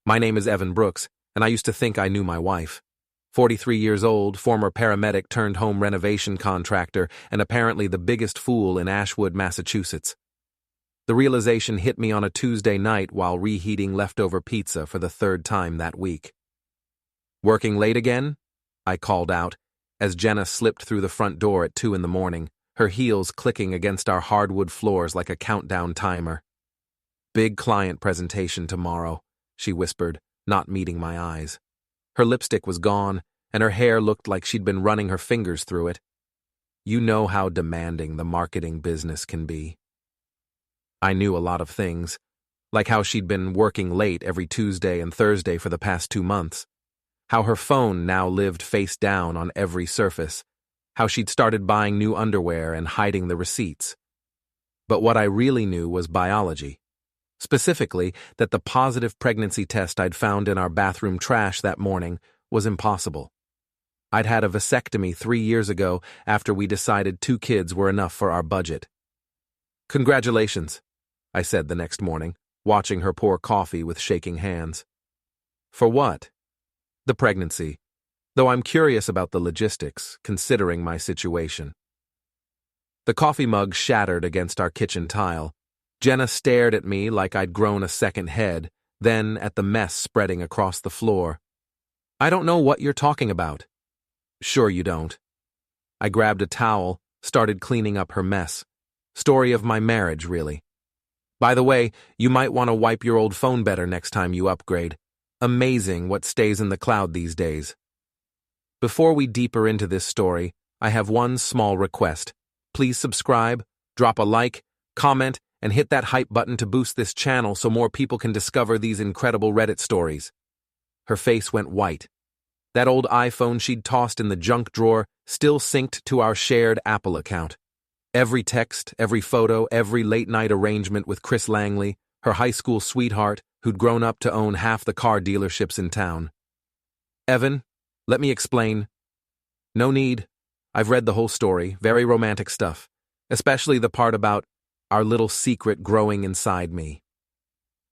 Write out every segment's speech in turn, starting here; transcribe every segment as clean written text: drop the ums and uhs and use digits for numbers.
My name is Evan Brooks, and I used to think I knew my wife. 43 years old, former paramedic turned home renovation contractor, and apparently the biggest fool in Ashwood, Massachusetts. The realization hit me on a Tuesday night while reheating leftover pizza for the third time that week. "Working late again?" I called out, as Jenna slipped through the front door at 2 a.m, her heels clicking against our hardwood floors like a countdown timer. "Big client presentation tomorrow," she whispered, not meeting my eyes. Her lipstick was gone, and her hair looked like she'd been running her fingers through it. You know how demanding the marketing business can be. I knew a lot of things, like how she'd been working late every Tuesday and Thursday for the past 2 months, how her phone now lived face down on every surface, how she'd started buying new underwear and hiding the receipts. But what I really knew was biology. Specifically, that the positive pregnancy test I'd found in our bathroom trash that morning was impossible. I'd had a vasectomy 3 years ago after we decided 2 kids were enough for our budget. "Congratulations," I said the next morning, watching her pour coffee with shaking hands. "For what?" "The pregnancy, though I'm curious about the logistics, considering my situation." The coffee mug shattered against our kitchen tile. Jenna stared at me like I'd grown a second head, then at the mess spreading across the floor. "I don't know what you're talking about." "Sure you don't." I grabbed a towel, started cleaning up her mess. Story of my marriage, really. "By the way, you might want to wipe your old phone better next time you upgrade. Amazing what stays in the cloud these days." Before we deeper into this story, I have one small request. Please subscribe, drop a like, comment, and hit that hype button to boost this channel so more people can discover these incredible Reddit stories. Her face went white. That old iPhone she'd tossed in the junk drawer still synced to our shared Apple account. Every text, every photo, every late-night arrangement with Chris Langley, her high school sweetheart, who'd grown up to own half the car dealerships in town. "Evan, let me explain." "No need. I've read the whole story, very romantic stuff, especially the part about our little secret growing inside me.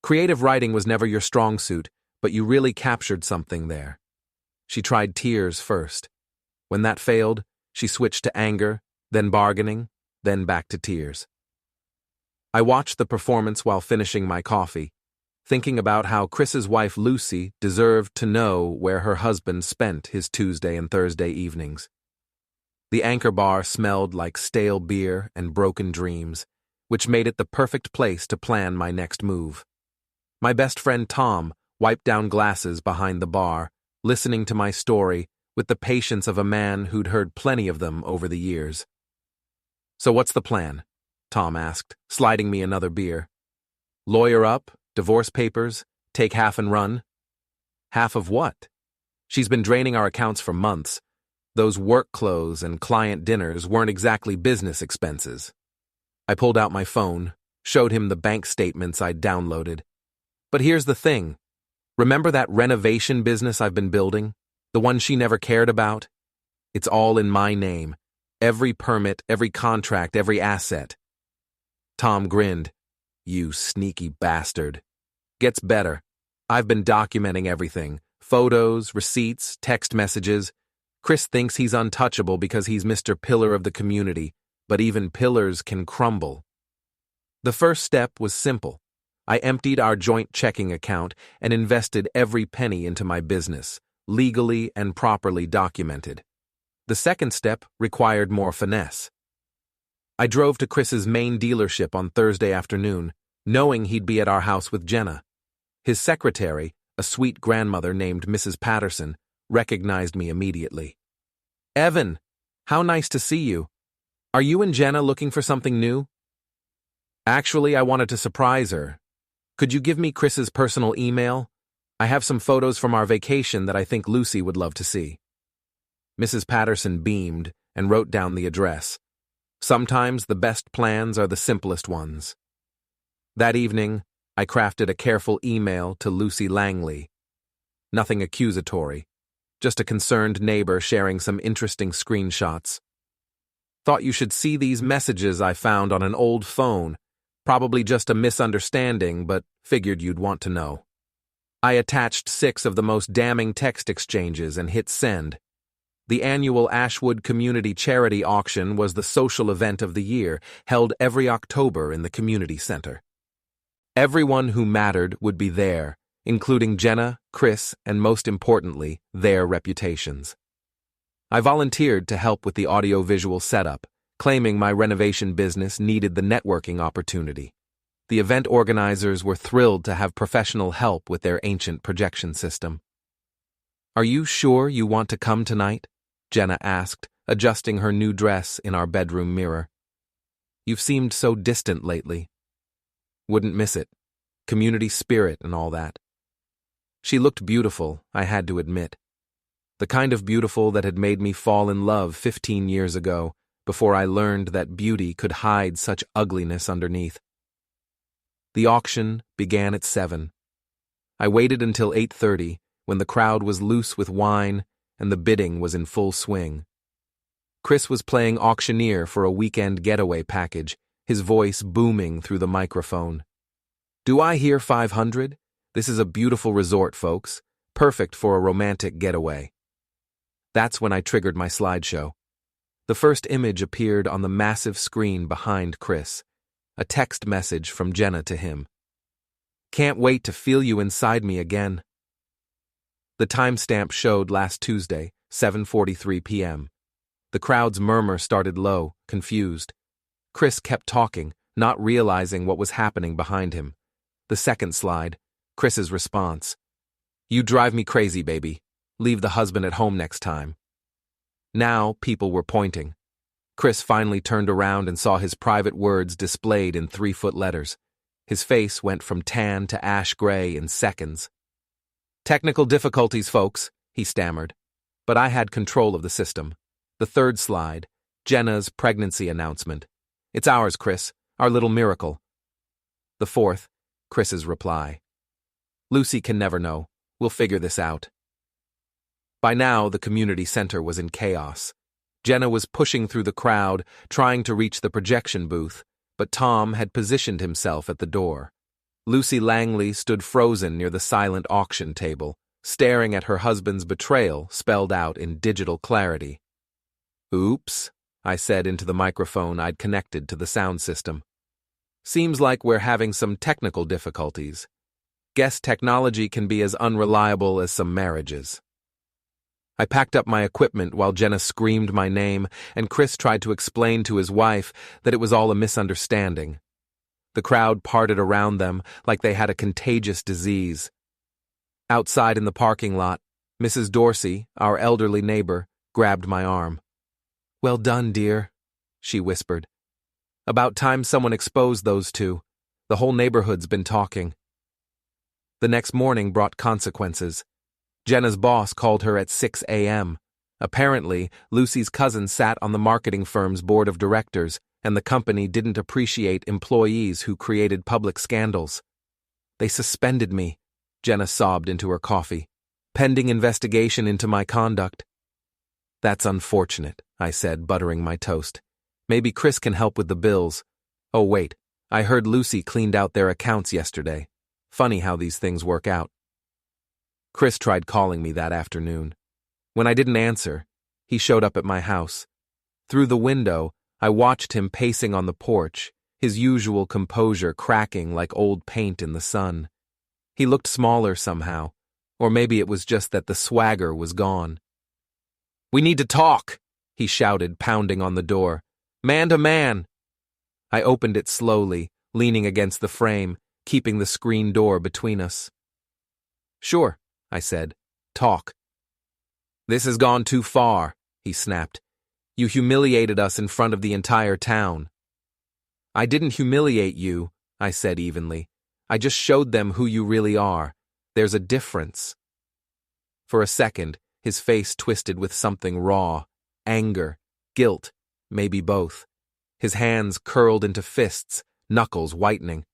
Creative writing was never your strong suit, but you really captured something there." She tried tears first. When that failed, she switched to anger, then bargaining, then back to tears. I watched the performance while finishing my coffee, thinking about how Chris's wife Lucy deserved to know where her husband spent his Tuesday and Thursday evenings. The Anchor Bar smelled like stale beer and broken dreams, which made it the perfect place to plan my next move. My best friend Tom wiped down glasses behind the bar, listening to my story with the patience of a man who'd heard plenty of them over the years. "So what's the plan?" Tom asked, sliding me another beer. "Lawyer up, divorce papers, take half and run?" "Half of what?" "She's been draining our accounts for months. Those work clothes and client dinners weren't exactly business expenses." I pulled out my phone, showed him the bank statements I'd downloaded. "But here's the thing. Remember that renovation business I've been building? The one she never cared about? It's all in my name. Every permit, every contract, every asset." Tom grinned. "You sneaky bastard." "Gets better. I've been documenting everything. Photos, receipts, text messages. Chris thinks he's untouchable because he's Mr. Pillar of the community, but even pillars can crumble." The first step was simple. I emptied our joint checking account and invested every penny into my business, legally and properly documented. The second step required more finesse. I drove to Chris's main dealership on Thursday afternoon, knowing he'd be at our house with Jenna. His secretary, a sweet grandmother named Mrs. Patterson, recognized me immediately. "Evan, how nice to see you. Are you and Jenna looking for something new?" "Actually, I wanted to surprise her. Could you give me Chris's personal email? I have some photos from our vacation that I think Lucy would love to see." Mrs. Patterson beamed and wrote down the address. Sometimes the best plans are the simplest ones. That evening, I crafted a careful email to Lucy Langley. Nothing accusatory, just a concerned neighbor sharing some interesting screenshots. "Thought you should see these messages I found on an old phone. Probably just a misunderstanding, but figured you'd want to know." I attached 6 of the most damning text exchanges and hit send. The annual Ashwood Community Charity Auction was the social event of the year, held every October in the community center. Everyone who mattered would be there, including Jenna, Chris, and most importantly, their reputations. I volunteered to help with the audio-visual setup, claiming my renovation business needed the networking opportunity. The event organizers were thrilled to have professional help with their ancient projection system. "Are you sure you want to come tonight?" Jenna asked, adjusting her new dress in our bedroom mirror. "You've seemed so distant lately." "Wouldn't miss it. Community spirit and all that." She looked beautiful, I had to admit. The kind of beautiful that had made me fall in love 15 years ago, before I learned that beauty could hide such ugliness underneath. The auction began at 7. I waited until 8:30, when the crowd was loose with wine and the bidding was in full swing. Chris was playing auctioneer for a weekend getaway package, his voice booming through the microphone. "Do I hear 500? This is a beautiful resort, folks. Perfect for a romantic getaway." That's when I triggered my slideshow. The first image appeared on the massive screen behind Chris, a text message from Jenna to him. "Can't wait to feel you inside me again." The timestamp showed last Tuesday, 7:43 p.m. The crowd's murmur started low, confused. Chris kept talking, not realizing what was happening behind him. The second slide, Chris's response. "You drive me crazy, baby. Leave the husband at home next time." Now people were pointing. Chris finally turned around and saw his private words displayed in 3-foot letters. His face went from tan to ash gray in seconds. "Technical difficulties, folks," he stammered. But I had control of the system. The third slide, Jenna's pregnancy announcement. "It's ours, Chris, our little miracle." The fourth, Chris's reply. "Lucy can never know. We'll figure this out." By now, the community center was in chaos. Jenna was pushing through the crowd, trying to reach the projection booth, but Tom had positioned himself at the door. Lucy Langley stood frozen near the silent auction table, staring at her husband's betrayal spelled out in digital clarity. "Oops," I said into the microphone I'd connected to the sound system. "Seems like we're having some technical difficulties. Guess technology can be as unreliable as some marriages." I packed up my equipment while Jenna screamed my name, and Chris tried to explain to his wife that it was all a misunderstanding. The crowd parted around them like they had a contagious disease. Outside in the parking lot, Mrs. Dorsey, our elderly neighbor, grabbed my arm. "Well done, dear," she whispered. "About time someone exposed those two. The whole neighborhood's been talking." The next morning brought consequences. Jenna's boss called her at 6 a.m. Apparently, Lucy's cousin sat on the marketing firm's board of directors, and the company didn't appreciate employees who created public scandals. "They suspended me," Jenna sobbed into her coffee, "pending investigation into my conduct." "That's unfortunate," I said, buttering my toast. "Maybe Chris can help with the bills. Oh, wait, I heard Lucy cleaned out their accounts yesterday. Funny how these things work out." Chris tried calling me that afternoon. When I didn't answer, he showed up at my house. Through the window, I watched him pacing on the porch, his usual composure cracking like old paint in the sun. He looked smaller somehow, or maybe it was just that the swagger was gone. "We need to talk," he shouted, pounding on the door. "Man to man." I opened it slowly, leaning against the frame, keeping the screen door between us. "Sure," I said. "Talk." "This has gone too far," he snapped. "You humiliated us in front of the entire town." "I didn't humiliate you," I said evenly. "I just showed them who you really are. There's a difference." For a second, his face twisted with something raw, anger, guilt, maybe both. His hands curled into fists, knuckles whitening.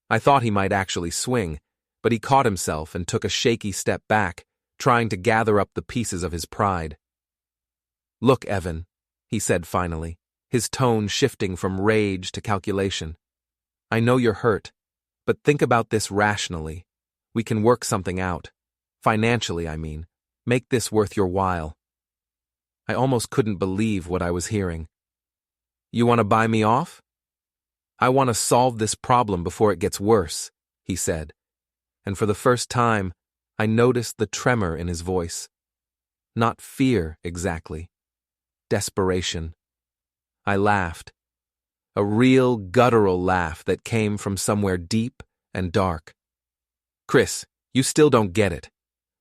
I thought he might actually swing, but he caught himself and took a shaky step back, trying to gather up the pieces of his pride. "Look, Evan," he said finally, his tone shifting from rage to calculation. "I know you're hurt, but think about this rationally. We can work something out. Financially, I mean. Make this worth your while." I almost couldn't believe what I was hearing. "You want to buy me off?" "I want to solve this problem before it gets worse," he said. And for the first time, I noticed the tremor in his voice. Not fear, exactly. Desperation. I laughed. A real guttural laugh that came from somewhere deep and dark. "Chris, you still don't get it.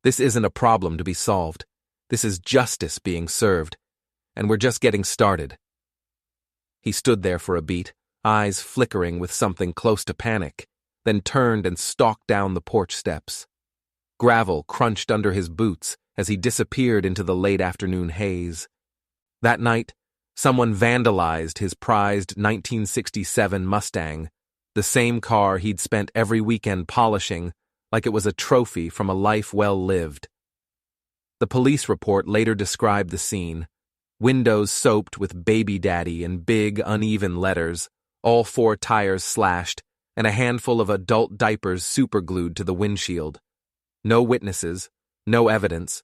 This isn't a problem to be solved. This is justice being served. And we're just getting started." He stood there for a beat, eyes flickering with something close to panic, then turned and stalked down the porch steps. Gravel crunched under his boots as he disappeared into the late afternoon haze. That night, someone vandalized his prized 1967 Mustang, the same car he'd spent every weekend polishing like it was a trophy from a life well lived. The police report later described the scene: windows soaped with "Baby Daddy" in big, uneven letters, all 4 tires slashed, and a handful of adult diapers superglued to the windshield. No witnesses, no evidence,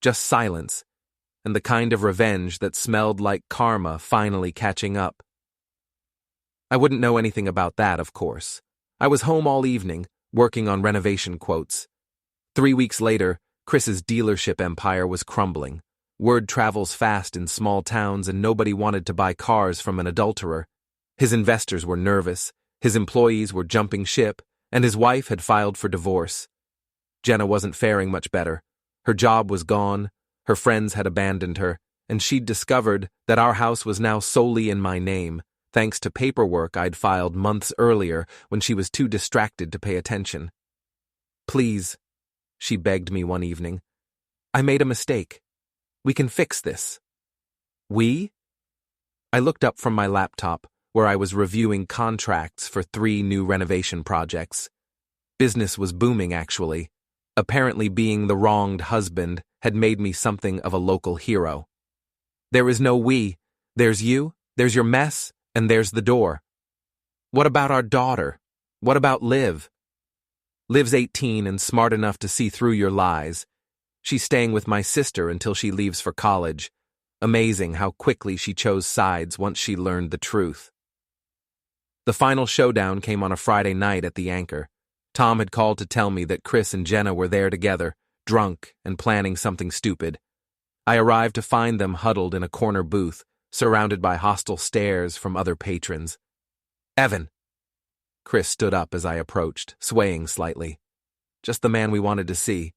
just silence, and the kind of revenge that smelled like karma finally catching up. I wouldn't know anything about that, of course. I was home all evening, working on renovation quotes. 3 weeks later, Chris's dealership empire was crumbling. Word travels fast in small towns, and nobody wanted to buy cars from an adulterer. His investors were nervous, his employees were jumping ship, and his wife had filed for divorce. Jenna wasn't faring much better. Her job was gone, her friends had abandoned her, and she'd discovered that our house was now solely in my name, thanks to paperwork I'd filed months earlier when she was too distracted to pay attention. "Please," she begged me one evening, "I made a mistake. We can fix this." "We?" I looked up from my laptop, where I was reviewing contracts for 3 new renovation projects. Business was booming, actually. Apparently being the wronged husband had made me something of a local hero. "There is no we. There's you, there's your mess, and there's the door." "What about our daughter? What about Liv?" "Liv's 18 and smart enough to see through your lies. She's staying with my sister until she leaves for college. Amazing how quickly she chose sides once she learned the truth." The final showdown came on a Friday night at the Anchor. Tom had called to tell me that Chris and Jenna were there together, drunk and planning something stupid. I arrived to find them huddled in a corner booth, surrounded by hostile stares from other patrons. "Evan." Chris stood up as I approached, swaying slightly. "Just the man we wanted to see."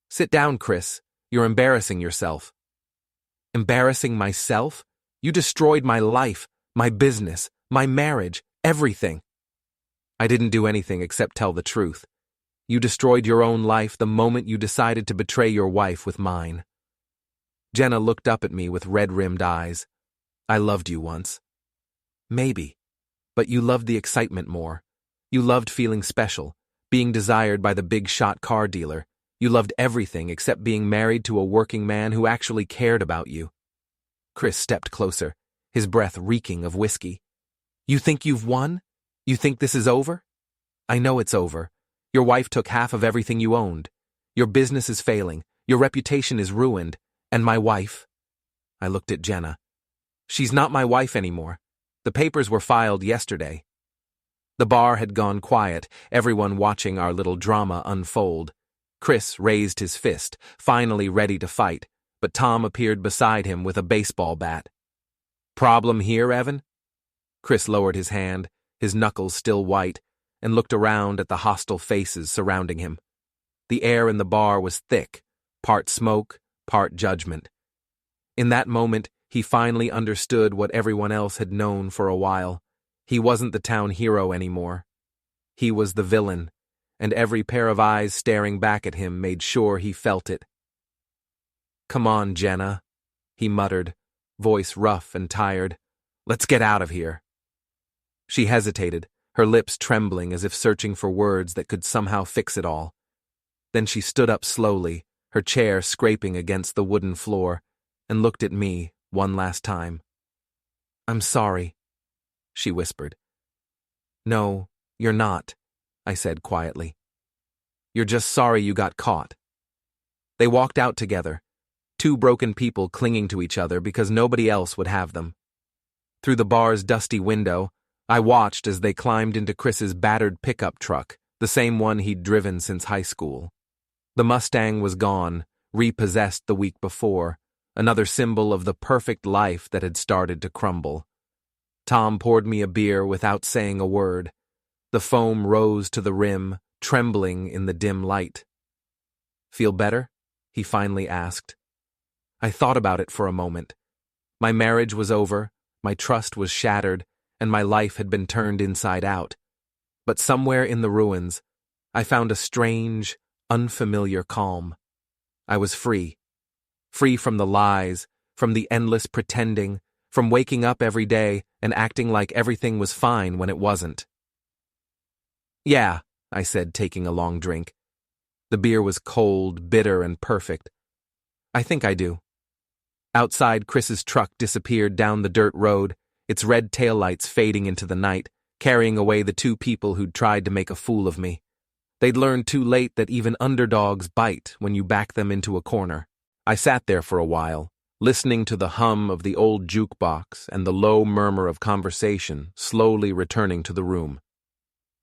"Sit down, Chris. You're embarrassing yourself." "Embarrassing myself? You destroyed my life, my business, my marriage, everything." "I didn't do anything except tell the truth. You destroyed your own life the moment you decided to betray your wife with mine." Jenna looked up at me with red-rimmed eyes. "I loved you once." "Maybe. But you loved the excitement more. You loved feeling special, being desired by the big-shot car dealer. You loved everything except being married to a working man who actually cared about you." Chris stepped closer, his breath reeking of whiskey. "You think you've won? You think this is over?" "I know it's over. Your wife took half of everything you owned. Your business is failing. Your reputation is ruined. And my wife?" I looked at Jenna. "She's not my wife anymore. The papers were filed yesterday." The bar had gone quiet, everyone watching our little drama unfold. Chris raised his fist, finally ready to fight, but Tom appeared beside him with a baseball bat. "Problem here, Evan?" Chris lowered his hand, his knuckles still white, and looked around at the hostile faces surrounding him. The air in the bar was thick, part smoke, part judgment. In that moment, he finally understood what everyone else had known for a while. He wasn't the town hero anymore. He was the villain, and every pair of eyes staring back at him made sure he felt it. "Come on, Jenna," he muttered, voice rough and tired. "Let's get out of here." She hesitated, her lips trembling as if searching for words that could somehow fix it all. Then she stood up slowly, her chair scraping against the wooden floor, and looked at me one last time. "I'm sorry," she whispered. "No, you're not," I said quietly. You're just sorry you got caught." They walked out together, two broken people clinging to each other because nobody else would have them. Through the bar's dusty window, I watched as they climbed into Chris's battered pickup truck, the same one he'd driven since high school. The Mustang was gone, repossessed the week before, another symbol of the perfect life that had started to crumble. Tom poured me a beer without saying a word. The foam rose to the rim, trembling in the dim light. "Feel better?" he finally asked. I thought about it for a moment. My marriage was over, my trust was shattered, and my life had been turned inside out. But somewhere in the ruins, I found a strange, unfamiliar calm. I was free. Free from the lies, from the endless pretending, from waking up every day and acting like everything was fine when it wasn't. "Yeah," I said, taking a long drink. The beer was cold, bitter, and perfect. "I think I do." Outside, Chris's truck disappeared down the dirt road, its red taillights fading into the night, carrying away the two people who'd tried to make a fool of me. They'd learned too late that even underdogs bite when you back them into a corner. I sat there for a while, listening to the hum of the old jukebox and the low murmur of conversation slowly returning to the room.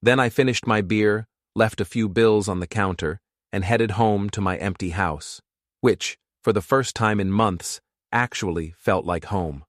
Then I finished my beer, left a few bills on the counter, and headed home to my empty house, which, for the first time in months, actually felt like home.